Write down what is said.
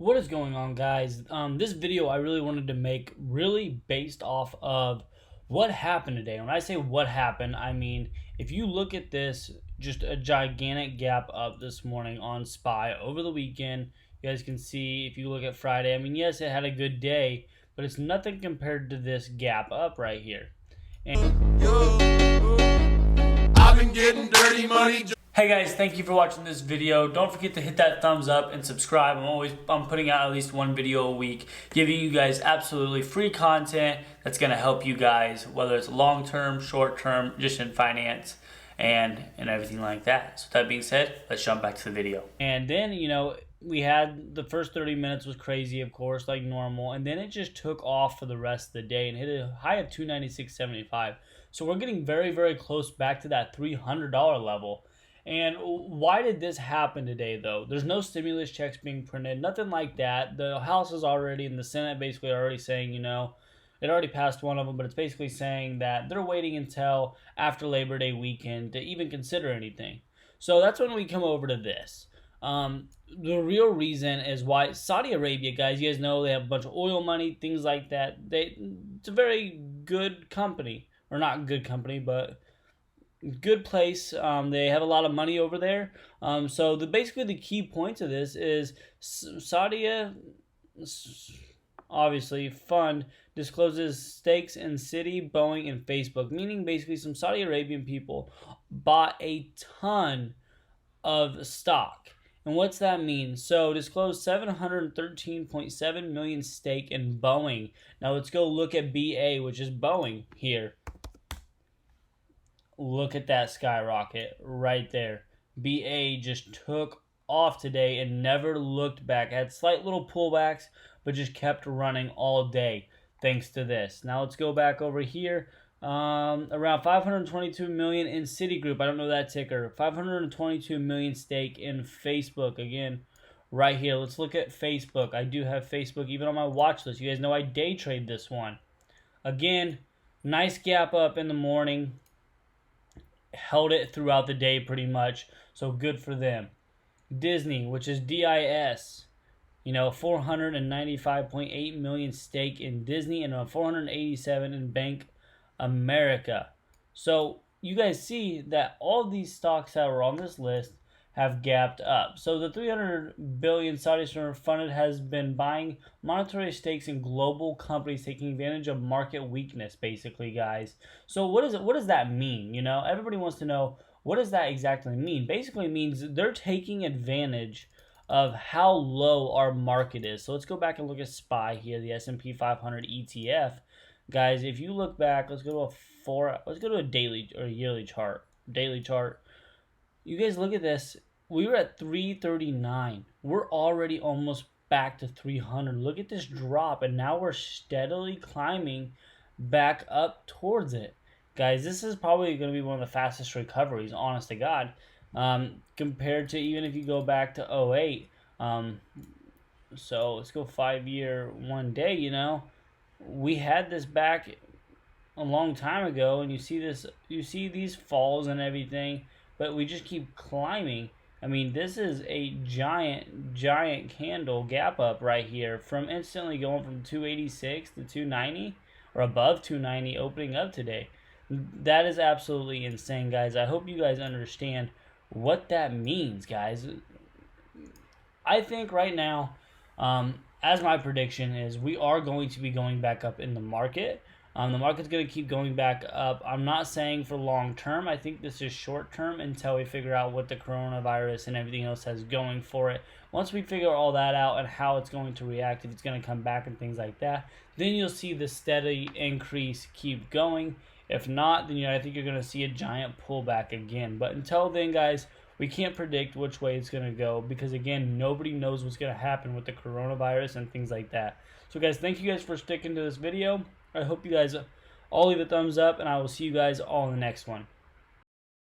What is going on, guys? This video I really wanted to make really based off of what happened today. When I say what happened, I mean if you look at this, just a gigantic gap up this morning on SPY over the weekend. You guys can see if you look at Friday, I mean, yes, it had a good day, but it's nothing compared to this gap up right here. And I've been getting dirty money. Hey guys, thank you for watching this video. Don't forget to hit that thumbs up and subscribe. I'm putting out at least one video a week, giving you guys absolutely free content that's gonna help you guys, whether it's long term, short term, just in finance and everything like that. So that being said, let's jump back to the video. And then, we had the first 30 minutes was crazy, of course, like normal, and then it just took off for the rest of the day and hit a high of 296.75. So we're getting very, very close back to that $300 level. And why did this happen today, though? There's no stimulus checks being printed, nothing like that. The House is already, and the Senate basically already saying, it already passed one of them, but it's basically saying that they're waiting until after Labor Day weekend to even consider anything. So that's when we come over to this. The real reason is why Saudi Arabia, guys, you guys know they have a bunch of oil money, things like that. It's a very good company, or not good company, but good place. They have a lot of money over there. So basically the key points of this is Saudi, obviously, fund discloses stakes in Citi, Boeing, and Facebook, meaning basically some Saudi Arabian people bought a ton of stock. And what's that mean? So disclosed 713.7 million stake in Boeing. Now let's go look at BA, which is Boeing here. Look at that skyrocket right there. BA just took off today and never looked back. Had slight little pullbacks, but just kept running all day thanks to this. Now let's go back over here. Around 522 million in Citigroup. I don't know that ticker. 522 million stake in Facebook. Again, right here. Let's look at Facebook. I do have Facebook even on my watch list. You guys know I day trade this one. Again, nice gap up in the morning. Held it throughout the day pretty much. So good for them. Disney, which is DIS. 495.8 million stake in Disney and 487 in Bank America. So you guys see that all these stocks that were on this list have gapped up. So the 300 billion Saudi funded has been buying monetary stakes in global companies taking advantage of market weakness, basically, guys. So what does that mean? Everybody wants to know, what does that exactly mean? Basically, it means they're taking advantage of how low our market is. So let's go back and look at SPY here, the S&P 500 ETF. Guys, if you look back, let's go to a daily or yearly chart. Daily chart. You guys look at this. We were at 339. We're already almost back to 300. Look at this drop, and now we're steadily climbing back up towards it. Guys, this is probably going to be one of the fastest recoveries, honest to God, compared to even if you go back to 08. So let's go 5-year, 1 day, we had this back a long time ago, and you see these falls and everything, but we just keep climbing. I mean, this is a giant candle gap up right here, from instantly going from 286 to 290 or above 290 opening up today. That is absolutely insane, guys. I hope you guys understand what that means, guys. I think right now, as my prediction is, we are going to be going back up in the market. The market's going to keep going back up. I'm not saying for long term. I think this is short term until we figure out what the coronavirus and everything else has going for it. Once we figure all that out and how it's going to react, if it's going to come back and things like that, then you'll see the steady increase keep going. If not, then I think you're going to see a giant pullback again. But until then, guys, we can't predict which way it's going to go because, again, nobody knows what's going to happen with the coronavirus and things like that. So, guys, thank you guys for sticking to this video. I hope you guys all leave a thumbs up, and I will see you guys all in the next one.